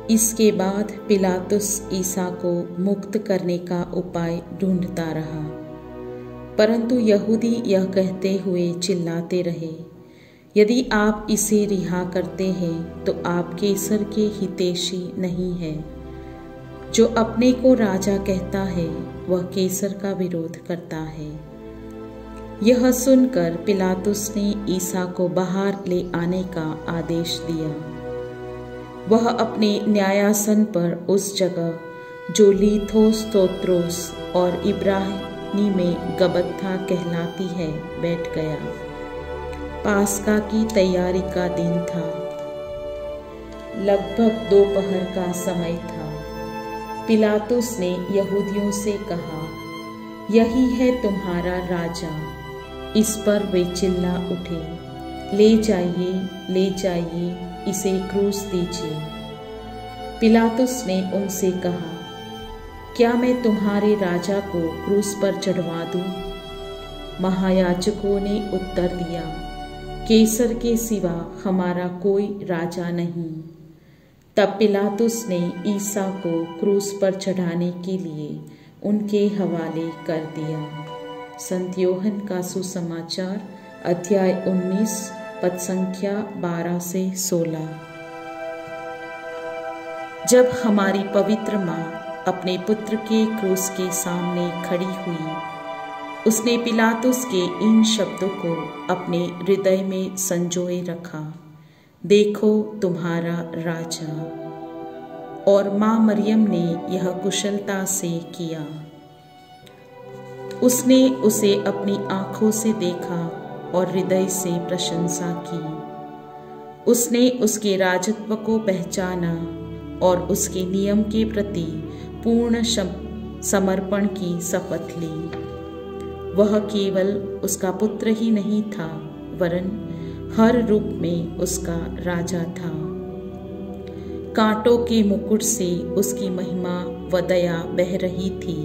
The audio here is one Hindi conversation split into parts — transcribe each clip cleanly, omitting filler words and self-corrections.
इसके बाद पिलातुस ईसा को मुक्त करने का उपाय ढूंढता रहा, परंतु यहूदी यह कहते हुए चिल्लाते रहे, यदि आप इसे रिहा करते हैं तो आप कैसर के हितैषी नहीं हैं। जो अपने को राजा कहता है वह कैसर का विरोध करता है। यह सुनकर पिलातुस ने ईसा को बाहर ले आने का आदेश दिया। वह अपने न्यायासन पर उस जगह जो लीथोस तोत्रोस और इब्रानी में गबत्था कहलाती है बैठ गया। पास्का की तैयारी का दिन था। लगभग दोपहर का समय था। पिलातुस ने यहूदियों से कहा, यही है तुम्हारा राजा। इस पर वे चिल्ला उठे, ले जाइए, इसे क्रूस दीजिए। पिलातुस ने उनसे कहा, क्या मैं तुम्हारे राजा को क्रूस पर चढ़वा दूं? महायाजकों ने उत्तर दिया, कैसर के सिवा हमारा कोई राजा नहीं। तब पिलातुस ने ईसा को क्रूस पर चढ़ाने के लिए उनके हवाले कर दिया। संत योहन का सुसमाचार अध्याय 19 पद संख्या 12 से 16। जब हमारी पवित्र माँ अपने पुत्र के क्रूस के सामने खड़ी हुई, उसने पिलातुस के इन शब्दों को अपने हृदय में संजोए रखा, देखो तुम्हारा राजा। और माँ मरियम ने यह कुशलता से किया। उसने उसे अपनी आंखों से देखा और हृदय से प्रशंसा की। उसने उसके राजत्व को पहचाना और उसके नियम के प्रति पूर्ण समर्पण की शपथ ली। वह केवल उसका पुत्र ही नहीं था, वरन हर रूप में उसका राजा था। कांटों के मुकुट से उसकी महिमा व दया बह रही थी,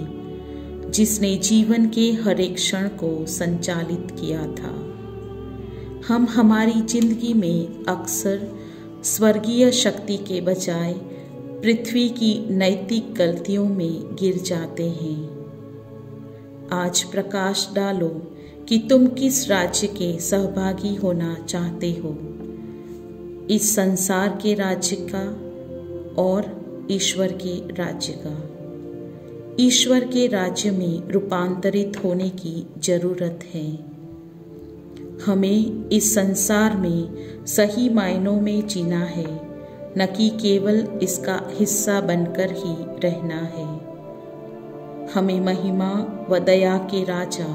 जिसने जीवन के हर एक क्षण को संचालित किया था। हम हमारी जिंदगी में अक्सर स्वर्गीय शक्ति के बजाय पृथ्वी की नैतिक गलतियों में गिर जाते हैं। आज प्रकाश डालो कि तुम किस राज्य के सहभागी होना चाहते हो, इस संसार के राज्य का और ईश्वर के राज्य का। ईश्वर के राज्य में रूपांतरित होने की जरूरत है। हमें इस संसार में सही मायनों में जीना है, न कि केवल इसका हिस्सा बनकर ही रहना है। हमें महिमा व दया के राजा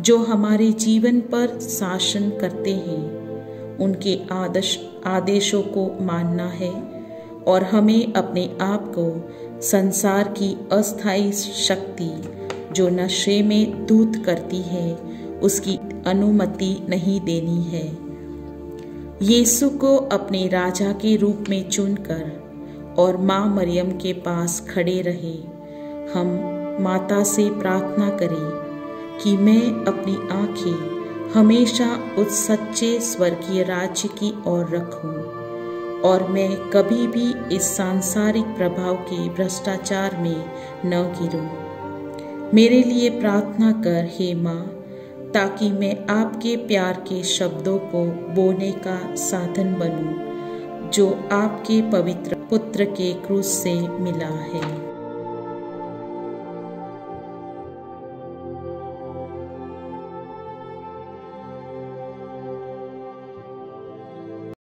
जो हमारे जीवन पर शासन करते हैं, उनके आदेशों को मानना है और हमें अपने आप को संसार की अस्थायी शक्ति जो नशे में धूत करती है, उसकी अनुमति नहीं देनी है। यीशु को अपने राजा के रूप में चुनकर और माँ मरियम के पास खड़े रहे। हम माता से प्रार्थना करें कि मैं अपनी आंखें हमेशा उस सच्चे स्वर्गीय राज्य की ओर रखूं और मैं कभी भी इस सांसारिक प्रभाव के भ्रष्टाचार में न गिरूं। मेरे लिए प्रार्थना कर हे माँ, ताकि मैं आपके प्यार के शब्दों को बोने का साधन बनूं, जो आपके पवित्र पुत्र के क्रूस से मिला है।